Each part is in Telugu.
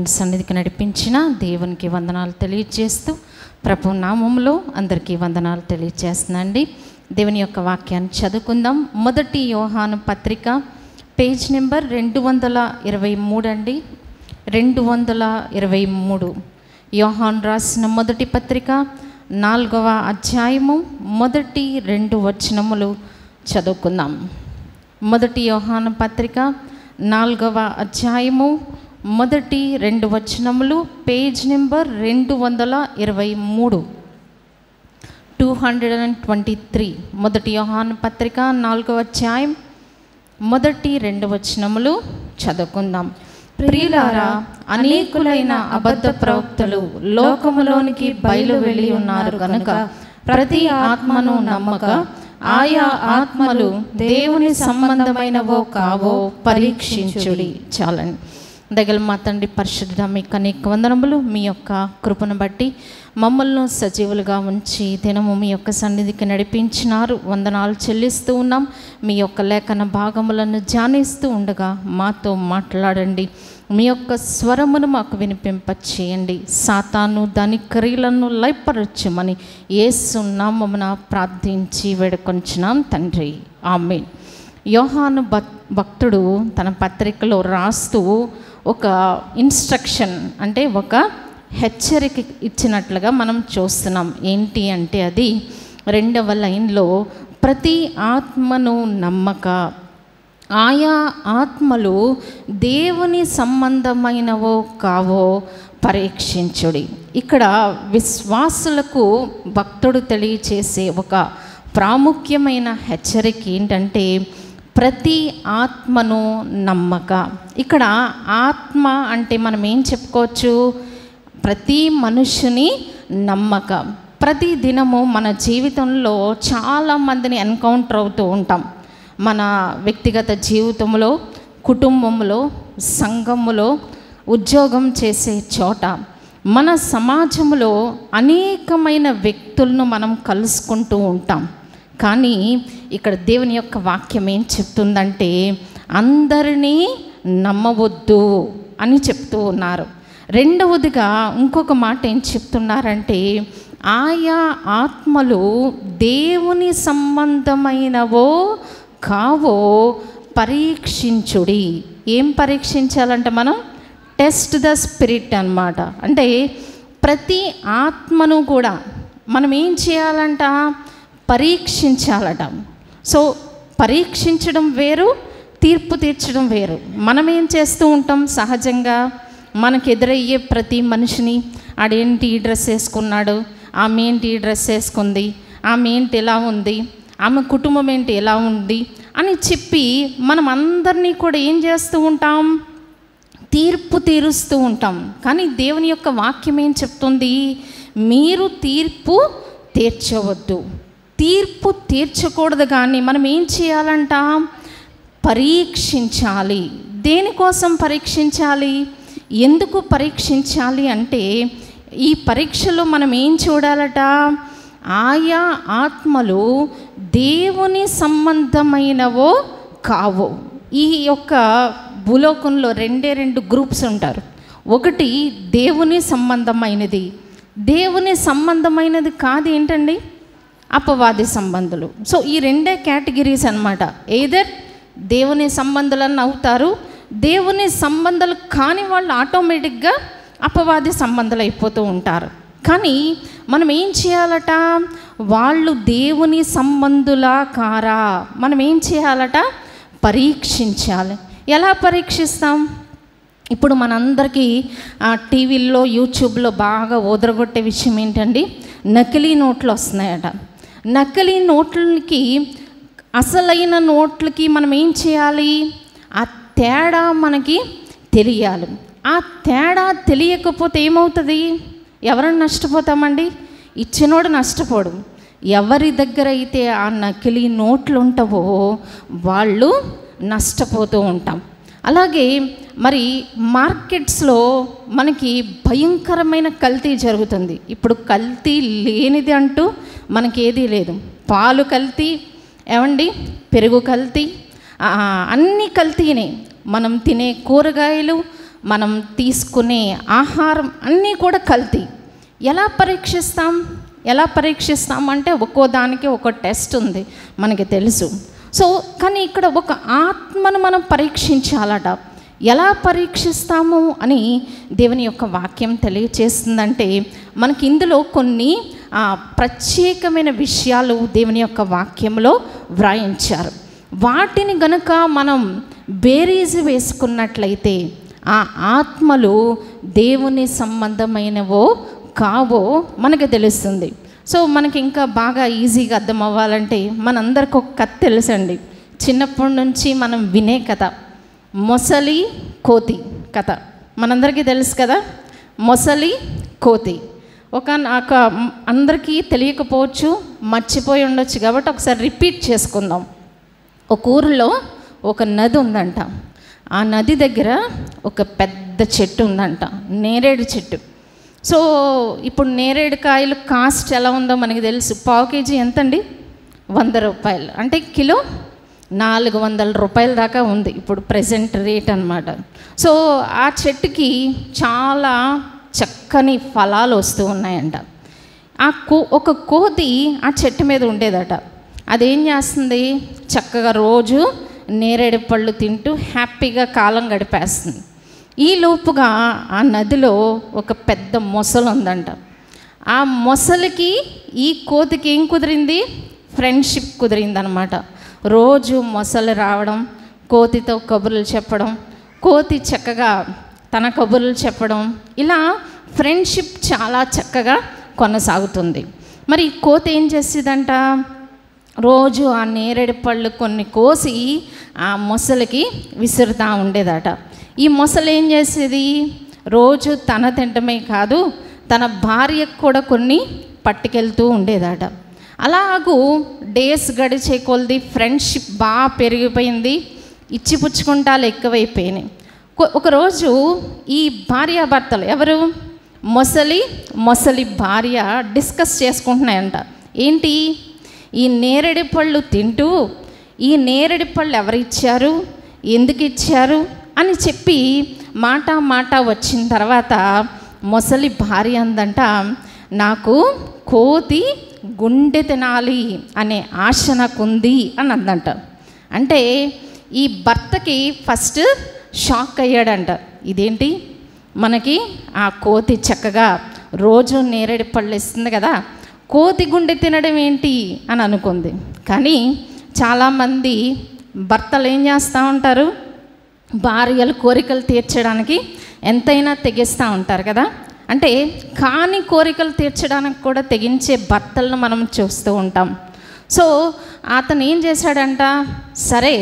దేవుని సన్నిధికి నడిపించిన దేవునికి వందనాలు తెలియజేస్తూ ప్రభు నామములో అందరికీ వందనాలు తెలియజేస్తున్నాండి. దేవుని యొక్క వాక్యాన్ని చదువుకుందాం. మొదటి యోహాను పత్రిక పేజ్ నెంబర్ 223 అండి. 223 యోహాను రాసిన మొదటి పత్రిక 4వ అధ్యాయము మొదటి 2 వచనములు చదువుకుందాం. మొదటి యోహాను పత్రిక 4వ అధ్యాయము మొదటి 2 వచనములు, పేజ్ నెంబర్ 223 223. మొదటి యోహాను పత్రిక 4వ అధ్యాయం మొదటి 2 వచనములు చదువుకుందాం. ప్రియులారా, అనేకులైన అబద్ధ ప్రవక్తలు లోకములోనికి బయలు వెళ్ళి ఉన్నారు కనుక ప్రతి ఆత్మను నమ్మక ఆయా ఆత్మలు దేవుని సంబంధమైనవో కావో పరీక్షించుడి. చాలండి. దగల మా తండ్రి పరిశుద్ధ మీకు అనేక వందనములు. మీ యొక్క కృపను బట్టి మమ్మల్ని సజీవులుగా ఉంచి దినము మీ యొక్క సన్నిధికి నడిపించినారు. వందనాలు చెల్లిస్తూ ఉన్నాం. మీ యొక్క లేఖన భాగములను ధ్యానిస్తూ ఉండగా మాతో మాట్లాడండి. మీ యొక్క స్వరమును మాకు వినిపింపచేయండి. సాతాను దాని క్రియలను లయపరచమని యేసు నామమున ప్రార్థించి వేడుకొంచున్నాం తండ్రి, ఆమేన్. యోహాను భక్తుడు తన పత్రికలో రాస్తూ ఒక ఇన్స్ట్రక్షన్, అంటే ఒక హెచ్చరిక ఇచ్చినట్లుగా మనం చూస్తున్నాం. ఏంటి అంటే అది 2వ లైన్లో, ప్రతి ఆత్మను నమ్మక ఆయా ఆత్మలు దేవుని సంబంధమైనవో కావో పరీక్షించుడి. ఇక్కడ విశ్వాసులకు భక్తుడు తెలియచేసే ఒక ప్రాముఖ్యమైన హెచ్చరిక ఏంటంటే ప్రతి ఆత్మను నమ్మక. ఇక్కడ ఆత్మ అంటే మనం ఏం చెప్పుకోవచ్చు? ప్రతి మనుషుని నమ్మక. ప్రతి దినము మన జీవితంలో చాలామందిని ఎన్కౌంటర్ అవుతూ ఉంటాం. మన వ్యక్తిగత జీవితంలో, కుటుంబంలో, సంఘములో, ఉద్యోగం చేసే చోట, మన సమాజంలో అనేకమైన వ్యక్తులను మనం కలుసుకుంటూ ఉంటాం. కానీ ఇక్కడ దేవుని యొక్క వాక్యం ఏం చెప్తుందంటే అందరినీ నమ్మవద్దు అని చెప్తూ ఉన్నారు. రెండవదిగా ఇంకొక మాట ఏం చెప్తున్నారంటే ఆయా ఆత్మలు దేవుని సంబంధమైనవో కావో పరీక్షించుడి. ఏం పరీక్షించాలంటే మనం టెస్ట్ ద స్పిరిట్ అన్నమాట. అంటే ప్రతి ఆత్మను కూడా మనం ఏం చేయాలంట? పరీక్షించాలట. సో పరీక్షించడం వేరు, తీర్పు తీర్చడం వేరు. మనం ఏం చేస్తూ ఉంటాం? సహజంగా మనకు ఎదురయ్యే ప్రతి మనిషిని ఆడేంటి ఈ డ్రెస్ వేసుకున్నాడు, ఆమె ఏంటి ఈ డ్రెస్ వేసుకుంది, ఆమె ఏంటి ఎలా ఉంది, ఆమె కుటుంబం ఏంటి ఎలా ఉంది అని చెప్పి మనం అందరినీ కూడా ఏం చేస్తూ ఉంటాం? తీర్పు తీరుస్తూ ఉంటాం. కానీ దేవుని యొక్క వాక్యం ఏం చెప్తుంది? మీరు తీర్పు తీర్చవద్దు, తీర్పు తీర్చకూడదు. కానీ మనం ఏం చేయాలంట? పరీక్షించాలి. దేనికోసం పరీక్షించాలి? ఎందుకు పరీక్షించాలి అంటే ఈ పరీక్షలో మనం ఏం చూడాలట? ఆయా ఆత్మలు దేవుని సంబంధమైనవో కావో. ఈ యొక్క భూలోకంలో 2 గ్రూప్స్ ఉంటారు. ఒకటి దేవుని సంబంధమైనది, దేవుని సంబంధమైనది కాదు ఏంటండి? అపవాది సంబంధులు. సో ఈ 2 కేటగిరీస్ అన్నమాట. ఎయిదర్ దేవుని సంబంధాలను అవుతారు, దేవుని సంబంధాలు కాని వాళ్ళు ఆటోమేటిక్గా అపవాది సంబంధాలు అయిపోతూ ఉంటారు. కానీ మనం ఏం చేయాలట? వాళ్ళు దేవుని సంబంధులా కారా మనం ఏం చేయాలట? పరీక్షించాలి. ఎలా పరీక్షిస్తాం? ఇప్పుడు మనందరికీ టీవీల్లో, యూట్యూబ్లో బాగా ఓదరగొట్టే విషయం ఏంటండి? నకిలీ నోట్లు వస్తున్నాయట. నకిలీ నోట్లకి అసలైన నోట్లకి మనం ఏం చేయాలి? ఆ తేడా మనకి తెలియాలి. ఆ తేడా తెలియకపోతే ఏమవుతుంది? ఎవరైనా నష్టపోతామండి? ఇచ్చినోడు నష్టపోడు. ఎవరి దగ్గర అయితే ఆ నకిలీ నోట్లు ఉంటావో వాళ్ళు నష్టపోతూ ఉంటాం. అలాగే మరి మార్కెట్స్లో మనకి భయంకరమైన కల్తీ జరుగుతుంది. ఇప్పుడు కల్తీ లేనిది అంటూ మనకి ఏదీ లేదు. పాలు కల్తీ, ఏమండి, పెరుగు కల్తీ, అన్నీ కల్తీనే. మనం తినే కూరగాయలు మనం తీసుకునే ఆహారం అన్నీ కూడా కల్తీ. ఎలా పరీక్షిస్తాం అంటే ఒక్కో దానికి ఒక టెస్ట్ ఉంది, మనకి తెలుసు. సో కానీ ఇక్కడ ఒక ఆత్మను మనం పరీక్షించాలట. ఎలా పరీక్షిస్తాము అని దేవుని యొక్క వాక్యం తెలియచేస్తుందంటే, మనకి ఇందులో కొన్ని ప్రత్యేకమైన విషయాలు దేవుని యొక్క వాక్యంలో వ్రాయించారు. వాటిని గనుక మనం బేరీజు వేసుకున్నట్లయితే ఆ ఆత్మలు దేవుని సంబంధమైనవో కావో మనకు తెలుస్తుంది. సో మనకి ఇంకా బాగా ఈజీగా అర్థం అవ్వాలంటే, మనందరికి ఒక కథ తెలుసండి. చిన్నప్పటి నుంచి మనం వినే కథ, మొసలి కోతి కథ మనందరికీ తెలుసు కదా. మొసలి కోతి ఒక అందరికీ తెలియకపోవచ్చు, మర్చిపోయి ఉండొచ్చు, కాబట్టి ఒకసారి రిపీట్ చేసుకుందాం. ఒక ఊరిలో ఒక నది ఉందంట. ఆ నది దగ్గర ఒక పెద్ద చెట్టు ఉందంట, నేరేడు చెట్టు. సో ఇప్పుడు నేరేడు కాయలు కాస్ట్ ఎలా ఉందో మనకి తెలుసు. పావు కేజీ ఎంతండి? 100 రూపాయలు, అంటే కిలో 400 రూపాయల దాకా ఉంది ఇప్పుడు ప్రజెంట్ రేట్ అన్నమాట. సో ఆ చెట్టుకి చాలా చక్కని ఫలాలు వస్తూ ఉన్నాయంట. ఒక కోతి ఆ చెట్టు మీద ఉండేదట. అదేం చేస్తుంది, చక్కగా రోజు నేరేడు పళ్ళు తింటూ హ్యాపీగా కాలం గడిపేస్తుంది. ఈ లోపుగా ఆ నదిలో ఒక పెద్ద మొసలు ఉందంట. ఆ మొసలికి ఈ కోతికి ఏం కుదిరింది? ఫ్రెండ్షిప్ కుదిరిందనమాట. రోజు మొసలు రావడం, కోతితో కబుర్లు చెప్పడం, కోతి చక్కగా తన కబుర్లు చెప్పడం, ఇలా ఫ్రెండ్షిప్ చాలా చక్కగా కొనసాగుతుంది. మరి ఈ కోతి ఏం చేసేదంట, రోజు ఆ నేరేడు పళ్ళు కొన్ని కోసి ఆ మొసలికి విసురుతూ ఉండేదట. ఈ మొసలు ఏం చేసేది, రోజు తన తింటమే కాదు తన భార్యకు కూడా కొన్ని పట్టుకెళ్తూ ఉండేదట. అలాగూ డేస్ గడిచే కొలది ఫ్రెండ్షిప్ బాగా పెరిగిపోయింది, ఇచ్చిపుచ్చుకుంటాలు ఎక్కువైపోయినాయి. ఒకరోజు ఈ భార్యాభర్తలు ఎవరు, మొసలి భార్య డిస్కస్ చేసుకుంటున్నాయంట. ఏంటి, ఈ నేరేడు పళ్ళు తింటూ ఈ నేరేడు పళ్ళు ఎవరిచ్చారు, ఎందుకు ఇచ్చారు అని చెప్పి మాట వచ్చిన తర్వాత మొసలి భార్య అందంట, నాకు కోతి గుండె తినాలి అనే ఆశ నాకు ఉంది అని అందంట. అంటే ఈ భర్తకి ఫస్ట్ షాక్ అయ్యాడంట. ఇదేంటి, మనకి ఆ కోతి చక్కగా రోజు నేరేడు పళ్ళు ఇస్తుంది కదా, కోతి గుండె తినడం ఏంటి అని అనుకుంది. కానీ చాలామంది భర్తలు ఏం చేస్తూ ఉంటారు, భార్యల కోరికలు తీర్చడానికి ఎంతైనా తెగిస్తూ ఉంటారు కదా. అంటే కాని కోరికలు తీర్చడానికి కూడా తెగించే భర్తలను మనం చూస్తూ ఉంటాం. సో అతను ఏం చేశాడంట, సరే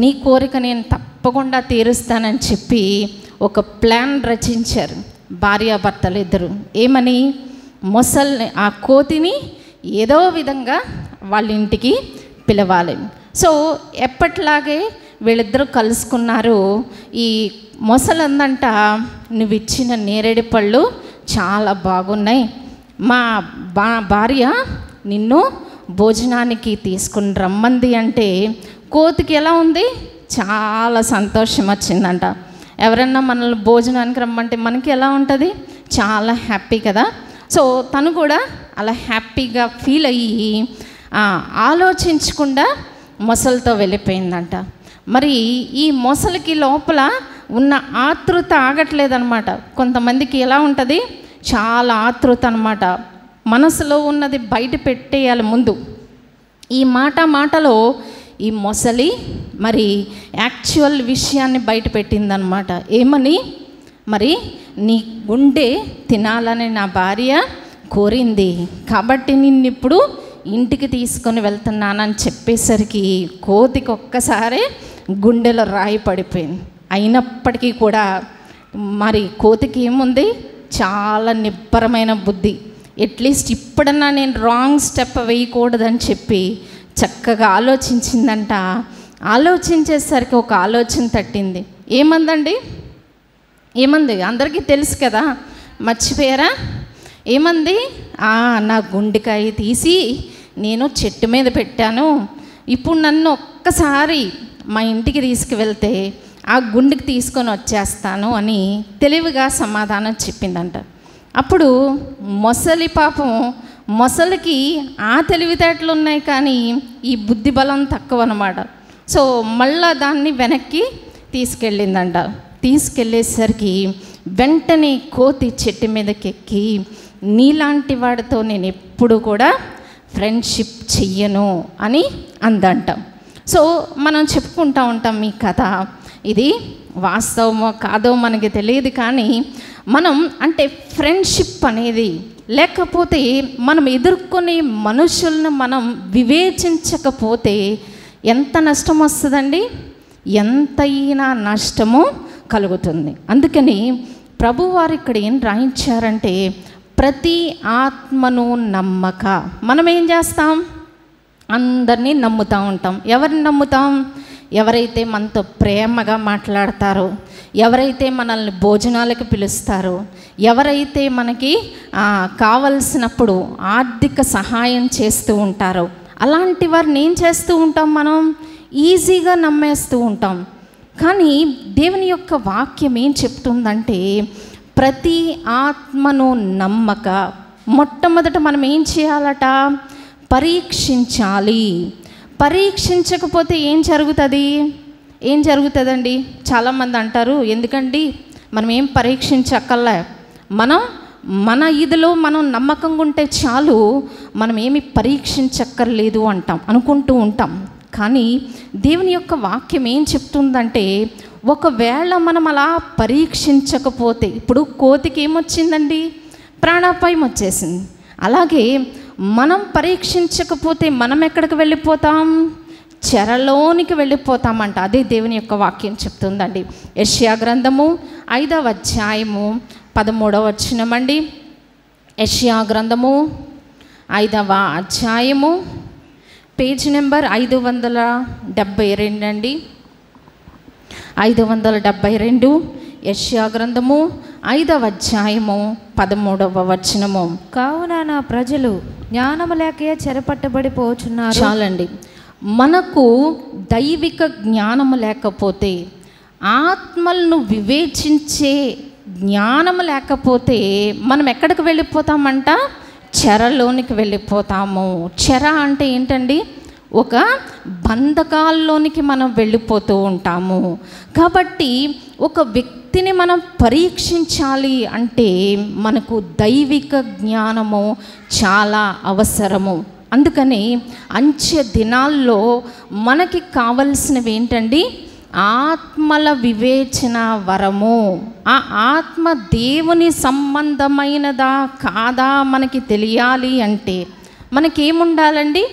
నీ కోరిక నేను తప్పకుండా తీరుస్తానని చెప్పి ఒక ప్లాన్ రచించారు భార్యాభర్తలు ఇద్దరు. ఏమని, మొసల్ని ఆ కోతిని ఏదో విధంగా వాళ్ళ ఇంటికి పిలవాలి. సో ఎప్పట్లాగే వీళ్ళిద్దరూ కలుసుకున్నారు. ఈ మొసలందంట, నువ్వు ఇచ్చిన నేరేడు పళ్ళు చాలా బాగున్నాయి, మా భార్య నిన్ను భోజనానికి తీసుకుని రమ్మంది అంటే కోతికి ఎలా ఉంది, చాలా సంతోషం వచ్చిందంట. ఎవరన్నా మనల్ని భోజనానికి రమ్మంటే మనకి ఎలా ఉంటుంది, చాలా హ్యాపీ కదా. సో తను కూడా అలా హ్యాపీగా ఫీల్ అయ్యి ఆలోచించకుండా మొసలితో వెళ్ళిపోయిందంట. మరి ఈ మొసలికి లోపల ఉన్న ఆతృత ఆగట్లేదన్నమాట. కొంతమందికి ఎలా ఉంటుంది, చాలా ఆతృత అన్నమాట, మనసులో ఉన్నది బయట పెట్టేయాలి ముందు. ఈ మాటలో ఈ మొసలి మరి యాక్చువల్ విషయాన్ని బయట పెట్టిందనమాట. ఏమని, మరి నీ గుండె తినాలని నా భార్య కోరింది కాబట్టి నిన్నిప్పుడు ఇంటికి తీసుకొని వెళ్తున్నానని చెప్పేసరికి కోతికి ఒక్కసారి గుండెలో రాయి పడిపోయింది. అయినప్పటికీ కూడా మరి కోతికి ఏముంది, చాలా నిబ్బరమైన బుద్ధి. అట్లీస్ట్ ఇప్పుడన్నా నేను రాంగ్ స్టెప్ వేయకూడదని చెప్పి చక్కగా ఆలోచించిందంట. ఆలోచించేసరికి ఒక ఆలోచన తట్టింది. ఏమందండి, ఏమంది, అందరికీ తెలుసు కదా, మర్చిపోయారా? ఏమంది, నా గుండెకాయ తీసి నేను చెట్టు మీద పెట్టాను, ఇప్పుడు నన్ను ఒక్కసారి మా ఇంటికి తీసుకువెళ్తే ఆ గుండెకి తీసుకొని వచ్చేస్తాను అని తెలివిగా సమాధానం చెప్పిందంట. అప్పుడు మొసలి పాపం, మొసలికి ఆ తెలివితేటలు ఉన్నాయి కానీ ఈ బుద్ధి బలం తక్కువ అన్నమాట. సో మళ్ళా దాన్ని వెనక్కి తీసుకెళ్ళిందంట. తీసుకెళ్ళేసరికి వెంటనే కోతి చెట్టు మీదకి ఎక్కి, నీలాంటి వాడితో నేను ఎప్పుడు కూడా ఫ్రెండ్షిప్ చెయ్యను అని అందంట. సో మనం చెప్పుకుంటూ ఉంటాం ఈ కథ, ఇది వాస్తవమో కాదో మనకి తెలియదు, కానీ మనం అంటే ఫ్రెండ్షిప్ అనేది, లేకపోతే మనం ఎదుర్కొనే మనుషులను మనం వివేచించకపోతే ఎంత నష్టం వస్తుందండి, ఎంతైనా నష్టము కలుగుతుంది. అందుకని ప్రభువారు ఇక్కడ ఏం రాయించారంటే, ప్రతి ఆత్మను నమ్మక. మనం ఏం చేస్తాం, అందరినీ నమ్ముతూ ఉంటాం. ఎవరిని నమ్ముతాం? ఎవరైతే మనతో ప్రేమగా మాట్లాడతారో, ఎవరైతే మనల్ని భోజనాలకు పిలుస్తారో, ఎవరైతే మనకి కావలసినప్పుడు ఆర్థిక సహాయం చేస్తూ ఉంటారో, అలాంటి వారిని ఏం చేస్తూ ఉంటాం, మనం ఈజీగా నమ్మేస్తూ ఉంటాం. కానీ దేవుని యొక్క వాక్యం ఏం చెప్తుందంటే, ప్రతి ఆత్మను నమ్మక. మొట్టమొదట మనం ఏం చేయాలట, పరీక్షించాలి. పరీక్షించకపోతే ఏం జరుగుతుందండి? చాలామంది అంటారు, ఎందుకండి మనం ఏం పరీక్షించక్కర్లే, మన ఇదిలో మనం నమ్మకంగా ఉంటే చాలు, మనం ఏమి పరీక్షించక్కర్లేదు అనుకుంటూ ఉంటాం. కానీ దేవుని యొక్క వాక్యం ఏం చెప్తుందంటే, ఒకవేళ మనం అలా పరీక్షించకపోతే, ఇప్పుడు కోతికి ఏమొచ్చిందండి, ప్రాణాపాయం వచ్చేసింది. అలాగే మనం పరీక్షించకపోతే మనం ఎక్కడికి వెళ్ళిపోతాం, చెరలోనికి వెళ్ళిపోతామంట. అదే దేవుని యొక్క వాక్యం చెప్తుందండి. యెషయా గ్రంథము 5వ అధ్యాయము 13వ వచనమండి. యెషయా గ్రంథము 5వ అధ్యాయము పేజ్ నెంబర్ 572 అండి. 572 యెషయా గ్రంథము 5వ అధ్యాయము 13వ వచనము. కావున నా ప్రజలు జ్ఞానము లేకే చెరపట్టబడిపోచున్నారు. చాలండి, మనకు దైవిక జ్ఞానము లేకపోతే, ఆత్మలను వివేచించే జ్ఞానము లేకపోతే మనం ఎక్కడికి వెళ్ళిపోతామంట, చెరలోనికి వెళ్ళిపోతాము. చెర అంటే ఏంటండి, ఒక బంధకాల్లోనికి మనం వెళ్ళిపోతూ ఉంటాము. కాబట్టి ఒక వ్యక్తిని మనం పరీక్షించాలి అంటే మనకు దైవిక జ్ఞానము చాలా అవసరము. అందుకని అంచె దినాల్లో మనకి కావలసినవి ఏంటండి, ఆత్మల వివేచన వరము. ఆ ఆత్మ దేవుని సంబంధమైనదా కాదా మనకి తెలియాలి అంటే మనకేముండాలండి,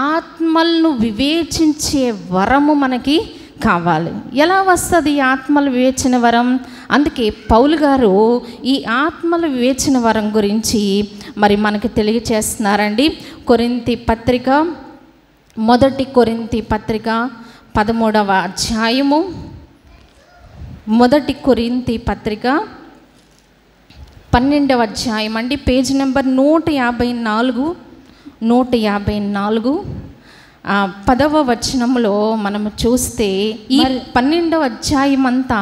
ఆత్మలను వివేచించే వరము మనకి కావాలి. ఎలా వస్తుంది ఈ ఆత్మల వివేచన వరం? అందుకే పౌలు గారు ఈ ఆత్మల వివేచన వరం గురించి మరి మనకి తెలియచేస్తున్నారండి. కొరింథీ పత్రిక, 1 కొరింథీ పత్రిక 13వ అధ్యాయము, 1 కొరింథీ పత్రిక 12వ అధ్యాయం అండి, పేజ్ నెంబర్ 154. 10వ వచనంలో మనము చూస్తే ఈ 12వ అధ్యాయం అంతా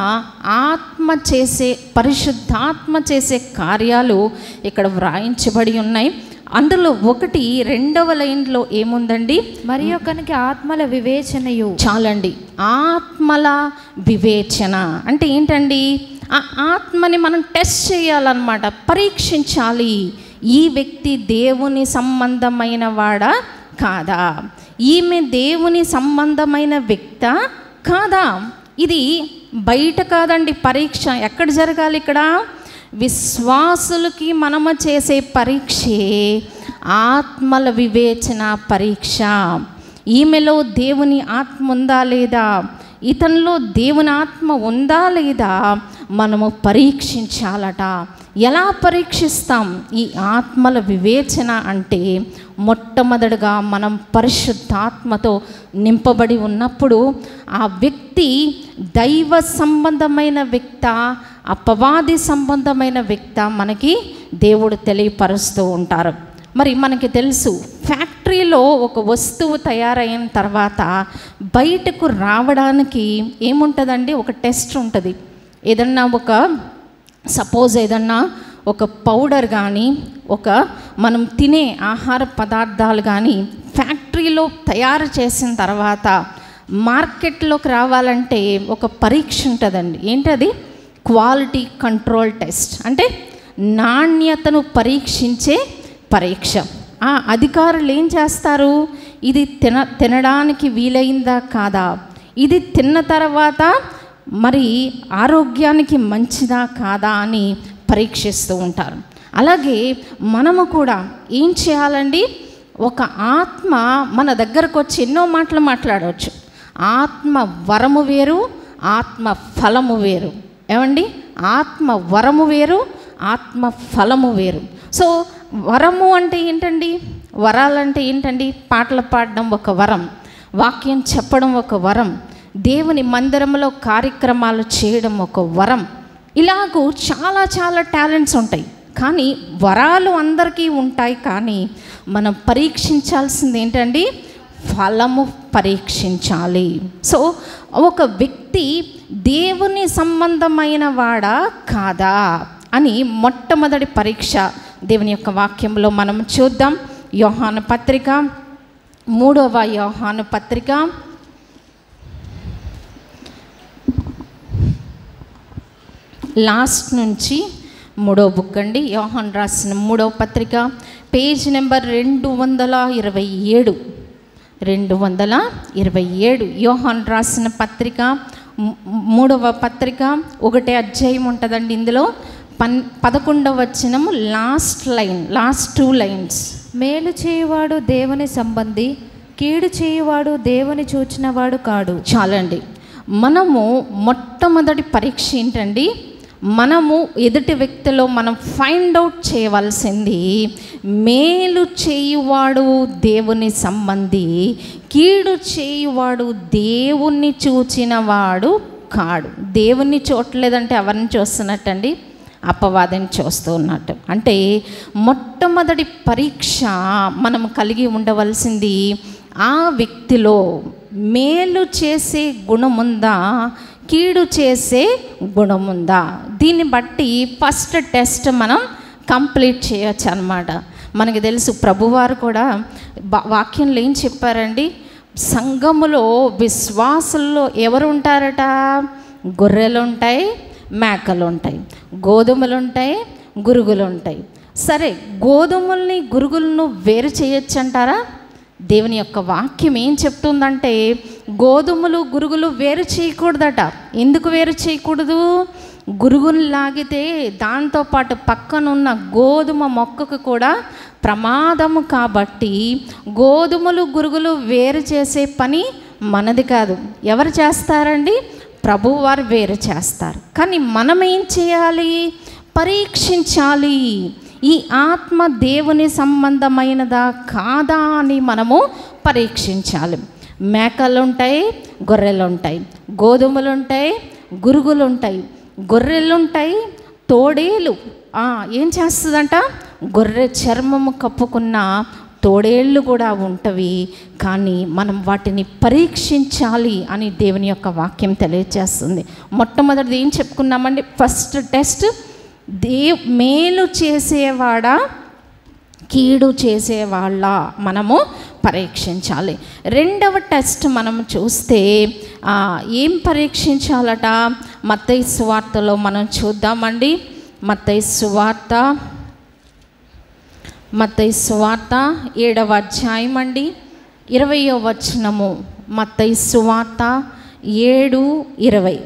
పరిశుద్ధాత్మ చేసే కార్యాలు ఇక్కడ వ్రాయించబడి ఉన్నాయి. అందులో 2వ లైన్లో ఏముందండి, మరి ఒకనికి ఆత్మల వివేచనయు. చాలండి, ఆత్మల వివేచన అంటే ఏంటండి, ఆ ఆత్మని మనం టెస్ట్ చేయాలన్నమాట, పరీక్షించాలి. ఈ వ్యక్తి దేవుని సంబంధమైన వాడా కాదా, ఈమె దేవుని సంబంధమైన వ్యక్తా కాదా. ఇది బయట కాదండి పరీక్ష, ఎక్కడ జరగాలి, ఇక్కడ విశ్వాసులకి మనము చేసే పరీక్షే ఆత్మల వివేచన పరీక్ష. ఈమెలో దేవుని ఆత్మ ఉందా లేదా, ఇతనిలో దేవుని ఆత్మ ఉందా లేదా మనము పరీక్షించాలట. ఎలా పరీక్షిస్తాం ఈ ఆత్మల వివేచన అంటే, మొట్టమొదటిగా మనం పరిశుద్ధాత్మతో నింపబడి ఉన్నప్పుడు ఆ వ్యక్తి దైవ సంబంధమైన వ్యక్త, అపవాది సంబంధమైన వ్యక్త మనకి దేవుడు తెలియపరుస్తూ ఉంటారు. మరి మనకి తెలుసు, ఫ్యాక్టరీ ఫ్యాక్టరీలో ఒక వస్తువు తయారైన తర్వాత బయటకు రావడానికి ఏముంటుందండి? ఒక టెస్ట్ ఉంటుంది. ఏదన్నా సపోజ్ ఏదన్నా ఒక పౌడర్ కానీ, ఒక మనం తినే ఆహార పదార్థాలు కానీ ఫ్యాక్టరీలో తయారు చేసిన తర్వాత మార్కెట్లోకి రావాలంటే ఒక పరీక్ష ఉంటుందండి. ఏంటది? Quality control test. అంటే నాణ్యతను పరీక్షించే పరీక్ష. ఆ అధికారులు ఏం చేస్తారు? ఇది తినడానికి వీలైందా కాదా, ఇది తిన్న తర్వాత మరి ఆరోగ్యానికి మంచిదా కాదా అని పరీక్షిస్తూ ఉంటారు. అలాగే మనము కూడా ఏం చేయాలండి? ఒక ఆత్మ మన దగ్గరకు వచ్చి ఎన్నో మాటలు మాట్లాడవచ్చు. ఆత్మ వరము వేరు, ఆత్మ ఫలము వేరు. ఏమండి? ఆత్మ వరము వేరు, ఆత్మ ఫలము వేరు. సో వరము అంటే ఏంటండి? వరాలంటే ఏంటండి? పాటలు పాడడం ఒక వరం, వాక్యం చెప్పడం ఒక వరం, దేవుని మందిరంలో కార్యక్రమాలు చేయడం ఒక వరం. ఇలాగూ చాలా చాలా టాలెంట్స్ ఉంటాయి. కానీ వరాలు అందరికీ ఉంటాయి. కానీ మనం పరీక్షించాల్సింది ఏంటండి? ఫలము పరీక్షించాలి. సో ఒక వ్యక్తి దేవుని సంబంధమైన వాడా కాదా అని మొట్టమొదటి పరీక్ష దేవుని యొక్క వాక్యంలో మనం చూద్దాం. యోహాను పత్రిక, 3వ యోహాను పత్రిక, లాస్ట్ నుంచి 3వ బుక్ అండి. యోహాను రాసిన 3వ పత్రిక, పేజ్ నెంబర్ 227. 227 యోహాను రాసిన పత్రిక, 3వ పత్రిక, 1వ అధ్యాయం ఉంటుందండి. ఇందులో 11వ వచనము లాస్ట్ లైన్, లాస్ట్ 2 లైన్స్. మేలు చేయువాడు దేవుని సంబంధి, కీడు చేయువాడు దేవుని చూచినవాడు కాడు. చాలండి. మనము మొట్టమొదటి పరీక్ష ఏంటండి? మనము ఎదుటి వ్యక్తిలో మనం ఫైండ్ అవుట్ చేయవలసింది మేలు చేయువాడు దేవుని సంబంధి, కీడు చేయువాడు దేవుణ్ణి చూచినవాడు కాడు. దేవుణ్ణి చూడలేదంటే ఎవరిని చూస్తున్నట్టండి? అపవాదిని చూస్తూ ఉన్నట్టు. అంటే మొట్టమొదటి పరీక్ష మనం కలిగి ఉండవలసింది ఆ వ్యక్తిలో మేలు చేసే గుణముందా, కీడు చేసే గుణముందా. దీన్ని బట్టి ఫస్ట్ టెస్ట్ మనం కంప్లీట్ చేయొచ్చు అన్నమాట. మనకి తెలుసు ప్రభువారు కూడా వాక్యంలో ఏం చెప్పారండి? సంఘములో విశ్వాసుల్లో ఎవరు ఉంటారట? గొర్రెలు ఉంటాయి, మేకలు ఉంటాయి, గోధుమలు ఉంటాయి, గురుగులు ఉంటాయి. సరే, గోధుమల్ని గురుగులను వేరు చేయొచ్చు అంటారా? దేవుని యొక్క వాక్యం ఏం చెప్తుందంటే గోధుమలు గురుగులు వేరు చేయకూడదట. ఎందుకు వేరు చేయకూడదు? గురుగును లాగితే దాంతోపాటు పక్కనున్న గోధుమ మొక్కకు కూడా ప్రమాదము. కాబట్టి గోధుమలు గురుగులు వేరు చేసే పని మనది కాదు. ఎవరు చేస్తారండి? ప్రభువారు వేరు చేస్తారు. కానీ మనం ఏం చేయాలి? పరీక్షించాలి. ఈ ఆత్మ దేవుని సంబంధమైనదా కాదా అని మనము పరీక్షించాలి. మేకలు ఉంటాయి, గొర్రెలు ఉంటాయి, గోధుమలు ఉంటాయి, గురుగులు ఉంటాయి, గొర్రెలు ఉంటాయి, తోడేలు. ఏం చేస్తుందంట? గొర్రె చర్మము కప్పుకున్న తోడేళ్ళు కూడా ఉంటవి. కానీ మనం వాటిని పరీక్షించాలి అని దేవుని యొక్క వాక్యం తెలియజేస్తుంది. మొట్టమొదటిది ఏం చెప్పుకున్నామండి? ఫస్ట్ టెస్ట్ మేలు చేసేవాడా, కీడు చేసేవాళ్ళ మనము పరీక్షించాలి. రెండవ టెస్ట్ మనం చూస్తే ఏం పరీక్షించాలట? మత్తయి సువార్తలో మనం చూద్దామండి. మత్తయి సువార్త 7వ అధ్యాయం అండి, 20వ వచనము. మత్తయి సువార్త 7:20.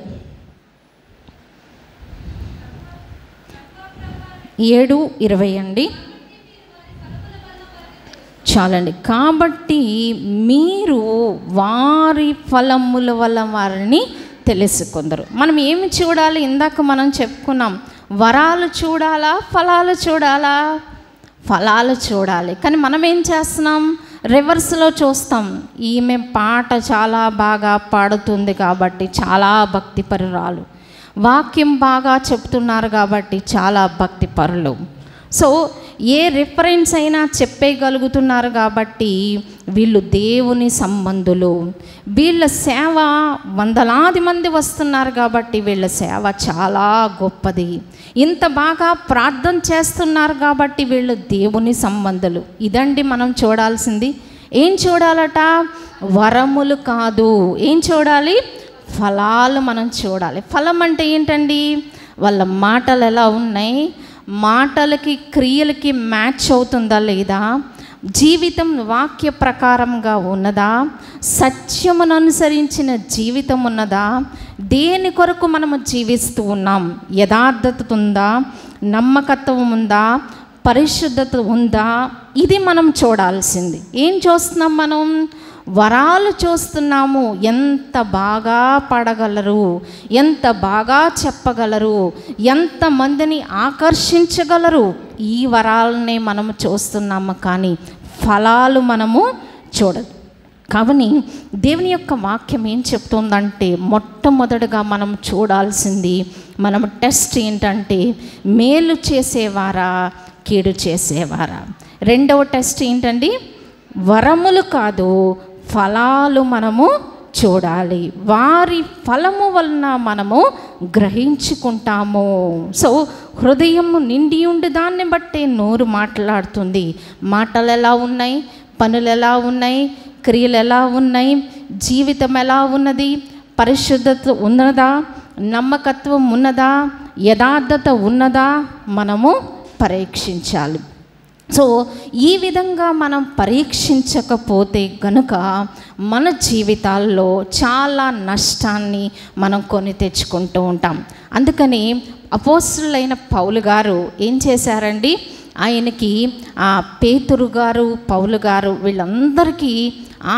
7:20 అండి. చాలండి. కాబట్టి మీరు వారి ఫలముల వల్ల వారిని తెలుసుకుందరు. మనం ఏమి చూడాలి? ఇందాక మనం చెప్పుకున్నాం, వరాలు చూడాలా, ఫలాలు చూడాలా? ఫలాలు చూడాలి. కానీ మనం ఏం చేస్తున్నాం? రివర్స్లో చూస్తాం. ఈమె పాట చాలా బాగా పాడుతుంది కాబట్టి చాలా భక్తిపరురాలు, వాక్యం బాగా చెప్తున్నారు కాబట్టి చాలా భక్తిపరులు. సో ఏ రిఫరెన్స్ అయినా చెప్పగలుగుతున్నారు కాబట్టి వీళ్ళు దేవుని సంబంధులు. వీళ్ళ సేవ వందలాది మంది వస్తున్నారు కాబట్టి వీళ్ళ సేవ చాలా గొప్పది. ఇంత బాగా ప్రార్థన చేస్తున్నారు కాబట్టి వీళ్ళు దేవుని సంబంధులు. ఇదండి మనం చూడాల్సింది. ఏం చూడాలట? వరములు కాదు. ఏం చూడాలి? ఫలాలు మనం చూడాలి. ఫలం అంటే ఏంటండి? వాళ్ళ మాటలు ఎలా ఉన్నాయి, మాటలకి క్రియలకి మ్యాచ్ అవుతుందా లేదా, జీవితం వాక్య ప్రకారంగా ఉన్నదా, సత్యమును అనుసరించిన జీవితం ఉన్నదా, దేని కొరకు మనము జీవిస్తూ ఉన్నాం, యథార్థత ఉందా, నమ్మకత్వం ఉందా, పరిశుద్ధత ఉందా, ఇది మనం చూడాల్సింది. ఏం చూస్తున్నాం మనం? వరాలు చూస్తున్నాము. ఎంత బాగా పడగలరు, ఎంత బాగా చెప్పగలరు, ఎంతమందిని ఆకర్షించగలరు, ఈ వరాలనే మనము చూస్తున్నాము. కానీ ఫలాలు మనము చూడదు. కాబట్టి దేవుని యొక్క వాక్యం ఏం చెప్తుందంటే, మొట్టమొదటిగా మనం చూడాల్సింది, మనం టెస్ట్ ఏంటంటే మేలు చేసేవారా, కీడు చేసేవారా. రెండవ టెస్ట్ ఏంటండి? వరములు కాదు, ఫలాలు మనము చూడాలి. వారి ఫలము వలన మనము గ్రహించుకుంటాము. సో హృదయం నిండి ఉండి దాన్ని బట్టే నోరు మాట్లాడుతుంది. మాటలు ఎలా ఉన్నాయి, పనులు ఎలా ఉన్నాయి, క్రియలు ఎలా ఉన్నాయి, జీవితం ఎలా ఉన్నది, పరిశుద్ధత ఉన్నదా, నమ్మకత్వం ఉన్నదా, యథార్థత ఉన్నదా, మనము పరీక్షించాలి. సో ఈ విధంగా మనం పరీక్షించకపోతే గనుక మన జీవితాల్లో చాలా నష్టాన్ని మనం కొని తెచ్చుకుంటూ ఉంటాం. అందుకని అపోస్తలులైన పౌలు గారు ఏం చేశారండి? ఆయనకి పేతురు గారు, పౌలు గారు వీళ్ళందరికీ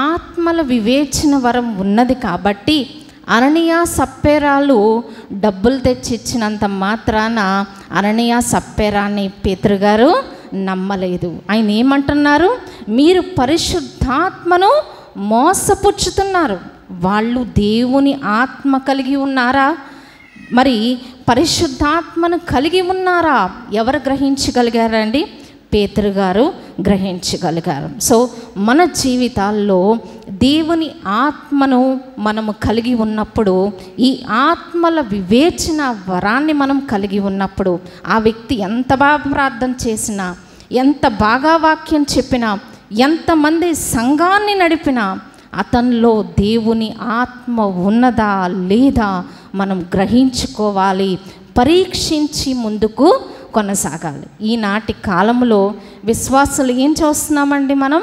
ఆత్మల వివేచన వరం ఉన్నది కాబట్టి అననీయ సప్పేరాలు డబ్బులు తెచ్చిచ్చినంత మాత్రాన అననీయ సప్పేరాన్ని పేతురు గారు నమ్మలేదు. ఆయన ఏమంటున్నారు? మీరు పరిశుద్ధాత్మను మోసపుచ్చుతున్నారు. వాళ్ళు దేవుని ఆత్మ కలిగి ఉన్నారా? మరి పరిశుద్ధాత్మను కలిగి ఉన్నారా? ఎవరు గ్రహించగలిగారండి? పేతురు గారు గ్రహించగలిగారు. సో మన జీవితాల్లో దేవుని ఆత్మను మనము కలిగి ఉన్నప్పుడు, ఈ ఆత్మల వివేచన వరాన్ని మనం కలిగి ఉన్నప్పుడు, ఆ వ్యక్తి ఎంత బాగా ప్రార్థన చేసినా, ఎంత బాగా వాక్యం చెప్పినా, ఎంతమంది సంఘాన్ని నడిపినా, అతనిలో దేవుని ఆత్మ ఉన్నదా లేదా మనం గ్రహించుకోవాలి, పరీక్షించి ముందుకు కొనసాగాలి. ఈనాటి కాలంలో విశ్వాసులు ఏం చూస్తున్నామండి? మనం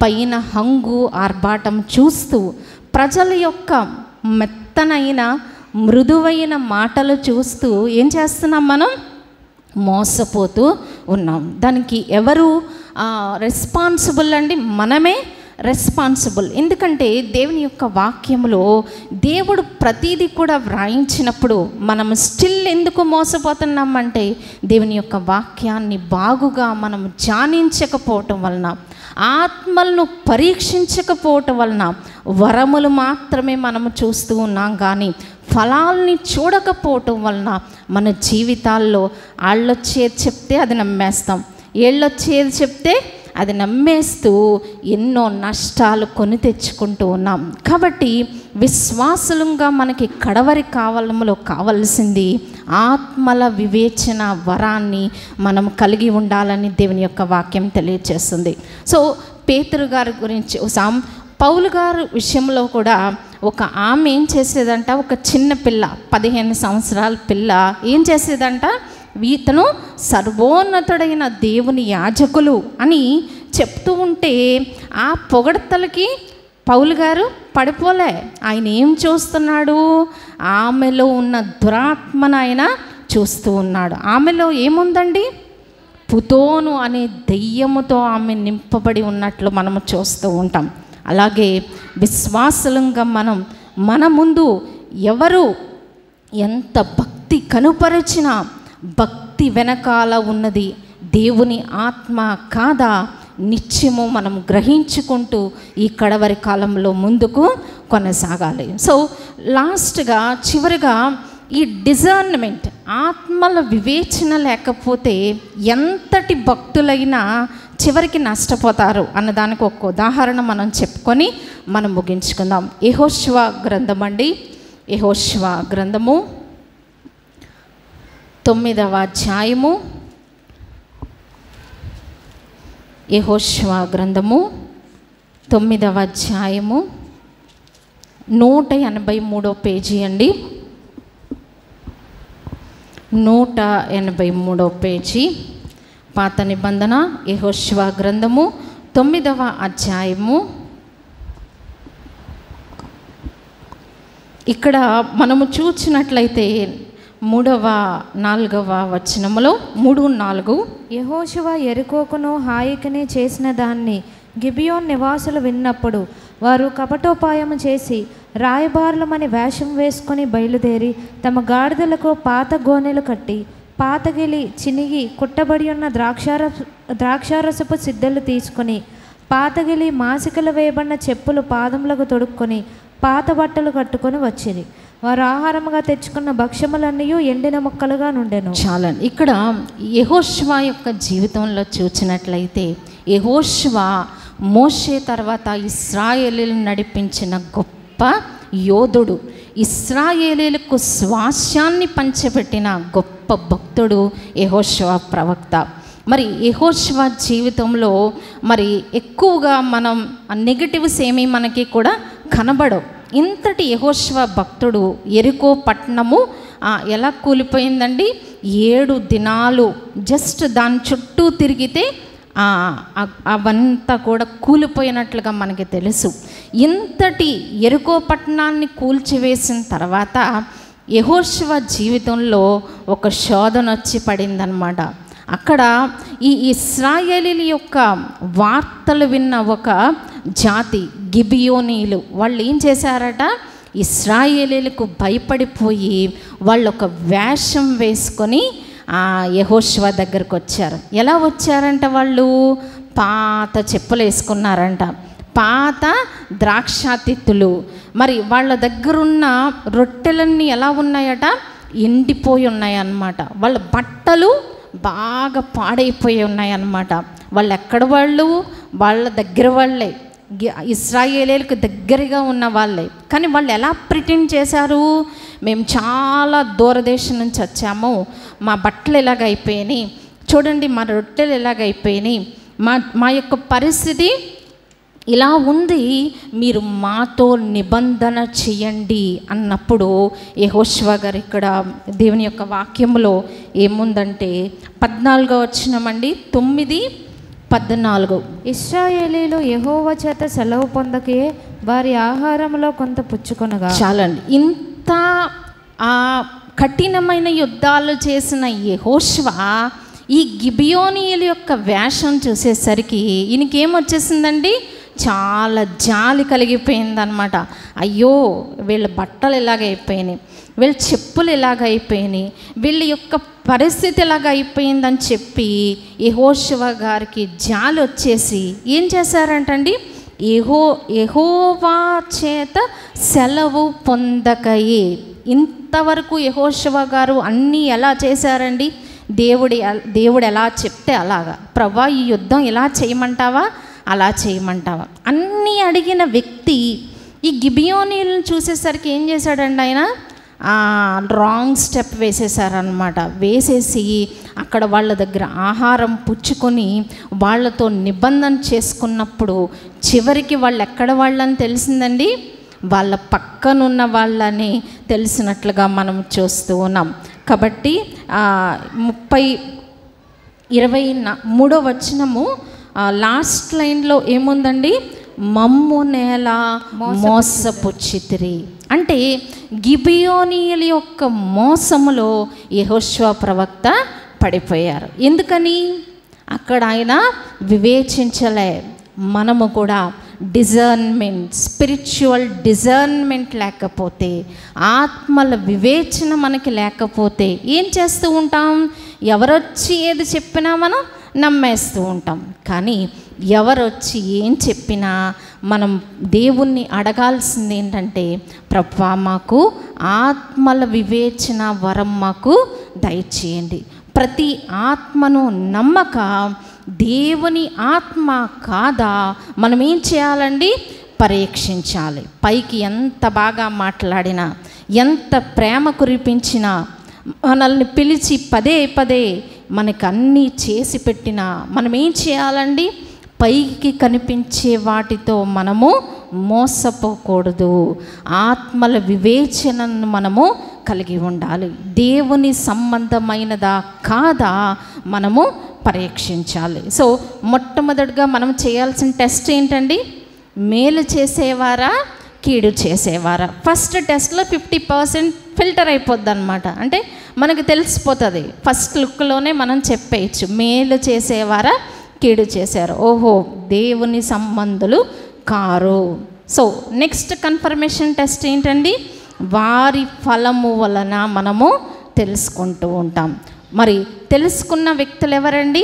పైన హంగు ఆర్భాటం చూస్తూ, ప్రజల యొక్క మెత్తనైన మృదువైన మాటలు చూస్తూ ఏం చేస్తున్నాం? మనం మోసపోతూ ఉన్నాం. దానికి ఎవరు రెస్పాన్సిబుల్ అండి? మనమే రెస్పాన్సిబుల్. ఎందుకంటే దేవుని యొక్క వాక్యములో దేవుడు ప్రతీది కూడా వ్రాయించినప్పుడు మనం స్టిల్ ఎందుకు మోసపోతున్నామంటే, దేవుని యొక్క వాక్యాన్ని బాగుగా మనం ధ్యానించకపోవటం వలన, ఆత్మలను పరీక్షించకపోవటం వలన వరములు మాత్రమే మనము చూస్తూ ఉన్నాం. కానీ ఫలాల్ని చూడకపోవటం వలన మన జీవితాల్లో ఆళ్ళొచ్చేది చెప్తే అది నమ్మేస్తాం, ఏళ్ళొచ్చేది చెప్తే అది నమ్మేస్తూ ఎన్నో నష్టాలు కొని తెచ్చుకుంటూ ఉన్నాం. కాబట్టి విశ్వాసులంగా మనకి కడవరి కాలంలో కావలసింది ఆత్మల వివేచన వరాన్ని మనం కలిగి ఉండాలని దేవుని యొక్క వాక్యం తెలియజేస్తుంది. సో పేతురు గారి గురించి పౌలు గారు విషయంలో కూడా ఒక ఆమె ఏం చేసేదంట? ఒక చిన్న పిల్ల, 15 సంవత్సరాల పిల్ల ఏం చేసేదంట? ఇతను సర్వోన్నతుడైన దేవుని యాజకులు అని చెప్తూ ఉంటే ఆ పొగడతలకి పౌలు గారు పడిపోలే. ఆయన ఏం చూస్తున్నాడు? ఆమెలో ఉన్న దురాత్మను ఆయన చూస్తూ ఉన్నాడు. ఆమెలో ఏముందండి? పుతోను అనే దెయ్యముతో ఆమె నింపబడి ఉన్నట్లు మనము చూస్తూ ఉంటాం. అలాగే విశ్వాసులంగా మన ముందు ఎవరు ఎంత భక్తి కనుపరిచినా, భక్తి వెనకాల ఉన్నది దేవుని ఆత్మ కాదా, నిత్యము మనం గ్రహించుకుంటూ ఈ కడవరి కాలంలో ముందుకు కొనసాగాలి. సో లాస్ట్గా చివరిగా ఈ డిజర్న్మెంట్, ఆత్మల వివేచన లేకపోతే ఎంతటి భక్తులైనా చివరికి నష్టపోతారు అన్నదానికి ఒక ఉదాహరణ మనం చెప్పుకొని మనం ముగించుకుందాం. యెహోషువ గ్రంథం అండి, యెహోషువ గ్రంథము 9వ అధ్యాయము, యెహోషువ గ్రంథము 9వ అధ్యాయము 183వ పేజీ అండి, 183వ పేజీ, పాత నిబంధన యెహోషువ గ్రంథము 9వ అధ్యాయము. ఇక్కడ మనము చూసినట్లయితే 3వ 4వ వచనములో 3-4 యెహోషువ యెరికోకును హాయికిని చేసిన దాన్ని గిబియోన్ నివాసులు విన్నప్పుడు వారు కపటోపాయము చేసి రాయబారులమని వేషం వేసుకొని బయలుదేరి తమ గాడిదలకు పాత గోనెలు కట్టి పాతగిలి చినిగి కుట్టబడి ఉన్న ద్రాక్షారసపు సిద్ధలు తీసుకొని పాతగిలి మాసికలు వేయబడిన చెప్పులు పాదములకు తొడుక్కొని పాత బట్టలు కట్టుకొని వచ్చింది. వారు ఆహారముగా తెచ్చుకున్న భక్ష్యములన్నీ ఎండిన ముక్కలుగా నుండెను. చాలండి. ఇక్కడ యెహోషువ యొక్క జీవితంలో చూసినట్లయితే యెహోషువ మోషే తర్వాత ఇశ్రాయేలీలను నడిపించిన గొప్ప యోధుడు, ఇశ్రాయేలీలకు స్వాస్యాన్ని పంచబెట్టిన గొప్ప భక్తుడు యెహోషువ ప్రవక్త. మరి యెహోషువ జీవితంలో మరి ఎక్కువగా మనం నెగటివ్స్ ఏమీ మనకి కూడా కనబడవు. ఇంతటి యెహోషువ భక్తుడు యెరికో పట్టణము ఎలా కూలిపోయిందండి? 7 దినాలు జస్ట్ దాని చుట్టూ తిరిగితే అవంతా కూడా కూలిపోయినట్లుగా మనకి తెలుసు. ఇంతటి యెరికో పట్టణాన్ని కూల్చివేసిన తర్వాత యెహోషువ జీవితంలో ఒక శోధన వచ్చి పడిందనమాట. అక్కడ ఈ ఇశ్రాయేలీల యొక్క వార్తలు విన్న ఒక జాతి గిబియోనీలు వాళ్ళు ఏం చేశారట? ఇశ్రాయేలీలకు భయపడిపోయి వాళ్ళు ఒక వేషం వేసుకొని యెహోషువ దగ్గరకు వచ్చారు. ఎలా వచ్చారంట? వాళ్ళు పాత చెప్పులు వేసుకున్నారంట, పాత ద్రాక్షాతిత్తులు. మరి వాళ్ళ దగ్గరున్న రొట్టెలన్నీ ఎలా ఉన్నాయట? ఎండిపోయి ఉన్నాయన్నమాట. వాళ్ళ బట్టలు బాగా పాడైపోయి ఉన్నాయన్నమాట. వాళ్ళు ఎక్కడ వాళ్ళు? వాళ్ళ దగ్గర వాళ్ళే, ఇశ్రాయేలీలకు దగ్గరగా ఉన్న వాళ్ళే. కానీ వాళ్ళు ఎలా ప్రిటెండ్ చేశారు? మేము చాలా దూరదేశం నుంచి వచ్చాము, మా బట్టలు ఎలాగైపోయినాయి చూడండి, మా రొట్టెలు ఎలాగైపోయినాయి, మా యొక్క పరిస్థితి ఇలా ఉంది, మీరు మాతో నిబంధన చేయండి అన్నప్పుడు యెహోషువ గారు ఇక్కడ దేవుని యొక్క వాక్యంలో ఏముందంటే 14వ వచనమండి, 9:14 ఇశ్రాయేలీలు యెహోవా చేత సెలవు పొందకే వారి ఆహారంలో కొంత పుచ్చుకొనగా. చాలండి. ఇంత కఠినమైన యుద్ధాలు చేసిన యెహోషువ ఈ గిబియోనీయుల యొక్క వేషం చూసేసరికి ఈయనకేమొచ్చేసిందండి? చాలా జాలి కలిగిపోయిందనమాట. అయ్యో, వీళ్ళ బట్టలు ఎలాగైపోయినాయి, వీళ్ళ చెప్పులు ఎలాగైపోయినాయి, వీళ్ళ యొక్క పరిస్థితి ఎలాగైపోయిందని చెప్పి యెహోషువ గారికి జాలి వచ్చేసి ఏం చేశారంటండి? యెహోవా చేత సెలవు పొందకయే. ఇంతవరకు యెహోషువ గారు అన్నీ ఎలా చేశారండి? దేవుడు ఎలా చెప్తే అలాగా, ప్రభా ఈ యుద్ధం ఎలా చేయమంటావా, అలా చేయమంటావా అన్నీ అడిగిన వ్యక్తి ఈ గిబియోనీలను చూసేసరికి ఏం చేశాడండి? ఆయన రాంగ్ స్టెప్ వేసేసారనమాట. వేసేసి అక్కడ వాళ్ళ దగ్గర ఆహారం పుచ్చుకొని వాళ్ళతో నిబంధన చేసుకున్నప్పుడు చివరికి వాళ్ళు ఎక్కడ వాళ్ళని తెలిసిందండి? వాళ్ళ పక్కనున్న వాళ్ళని తెలిసినట్లుగా మనం చూస్తూ ఉన్నాం. కాబట్టి 23వ వచనము లాస్ట్ లైన్లో ఏముందండి? మమ్ము నేల మోసపుచ్చితిరి. అంటే గిబియోనీయుల యొక్క మోసములో యెహోషువ ప్రవక్త పడిపోయారు. ఎందుకని? అక్కడ ఆయన వివేచించలే. మనము కూడా డిజర్న్మెంట్, స్పిరిచువల్ డిజర్న్మెంట్ లేకపోతే, ఆత్మల వివేచన మనకి లేకపోతే ఏం చేస్తూ ఉంటాం? ఎవరొచ్చి ఏది చెప్పినా మనం నమ్మేస్తూ ఉంటాం. కానీ ఎవరు వచ్చి ఏం చెప్పినా మనం దేవుణ్ణి అడగాల్సింది ఏంటంటే, ప్రభువా మాకు ఆత్మల వివేచన వరం మాకు దయచేయండి. ప్రతి ఆత్మను నమ్మక దేవుని ఆత్మ కాదా మనం ఏం చేయాలండి? పరీక్షించాలి. పైకి ఎంత బాగా మాట్లాడినా, ఎంత ప్రేమ కురిపించినా, మనల్ని పిలిచి పదే పదే మనకు అన్నీ చేసి పెట్టినా మనం ఏం చేయాలండి? పైకి కనిపించే వాటితో మనము మోసపోకూడదు. ఆత్మల వివేచనను మనము కలిగి ఉండాలి. దేవుని సంబంధమైనదా కాదా మనము పరీక్షించాలి. సో మొట్టమొదటిగా మనం చేయాల్సిన టెస్ట్ ఏంటండి? మేలు చేసేవారా, కీడు చేసేవారా? ఫస్ట్ టెస్ట్లో 50% ఫిల్టర్ అయిపోద్ది అనమాట. అంటే మనకు తెలిసిపోతుంది, ఫస్ట్ లుక్లోనే మనం చెప్పేయచ్చు మేలు చేసేవారా, కీడు చేశారు. ఓహో, దేవుని సంబంధులు car. So next confirmation test ఏంటండి? వారి ఫలము వలన మనము తెలుసుకుంటూ ఉంటాం. మరి తెలుసుకున్న వ్యక్తులు ఎవరండి?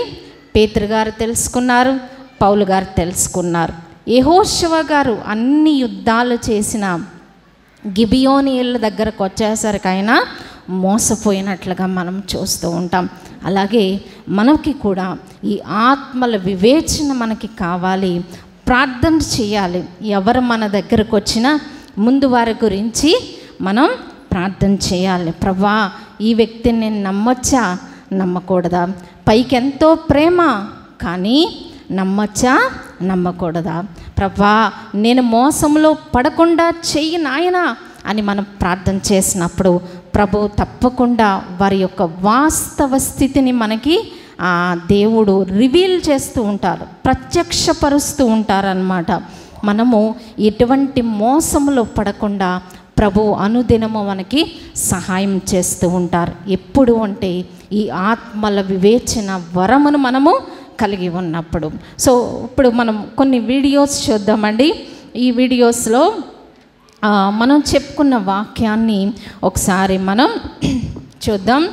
పేతురు గారు తెలుసుకున్నారు, పౌలు గారు తెలుసుకున్నారు. యెహోషువ గారు అన్ని యుద్ధాలు చేసిన గిబియోనీయుల దగ్గరకు వచ్చేసరికి ఆయన మోసపోయినట్లుగా మనం చూస్తూ ఉంటాం. అలాగే మనకి కూడా ఈ ఆత్మల వివేచన మనకి కావాలి. ప్రార్థన చేయాలి. ఎవరు మన దగ్గరకు వచ్చినా ముందు వారి గురించి మనం ప్రార్థన చేయాలి. ప్రభువా, ఈ వ్యక్తిని నేను నమ్మొచ్చా, నమ్మకూడదా? పైకి ఎంతో ప్రేమ, కానీ నమ్మొచ్చా, నమ్మకూడదా? ప్రభువా, నేను మోసంలో పడకుండా చెయ్యి నాయనా అని మనం ప్రార్థన చేసినప్పుడు ప్రభు తప్పకుండా వారి యొక్క వాస్తవ స్థితిని మనకి దేవుడు రివీల్ చేస్తూ ఉంటారు, ప్రత్యక్షపరుస్తూ ఉంటారన్నమాట. మనము ఎటువంటి మోసంలో పడకుండా ప్రభు అనుదినము మనకి సహాయం చేస్తూ ఉంటారు. ఎప్పుడు అంటే ఈ ఆత్మల వివేచన వరమును మనము కలిగి ఉన్నప్పుడు. సో ఇప్పుడు మనం కొన్ని వీడియోస్ చూద్దామండి. ఈ వీడియోస్లో మనం చెప్పుకున్న వాక్యాన్ని ఒకసారి మనం చూద్దాం.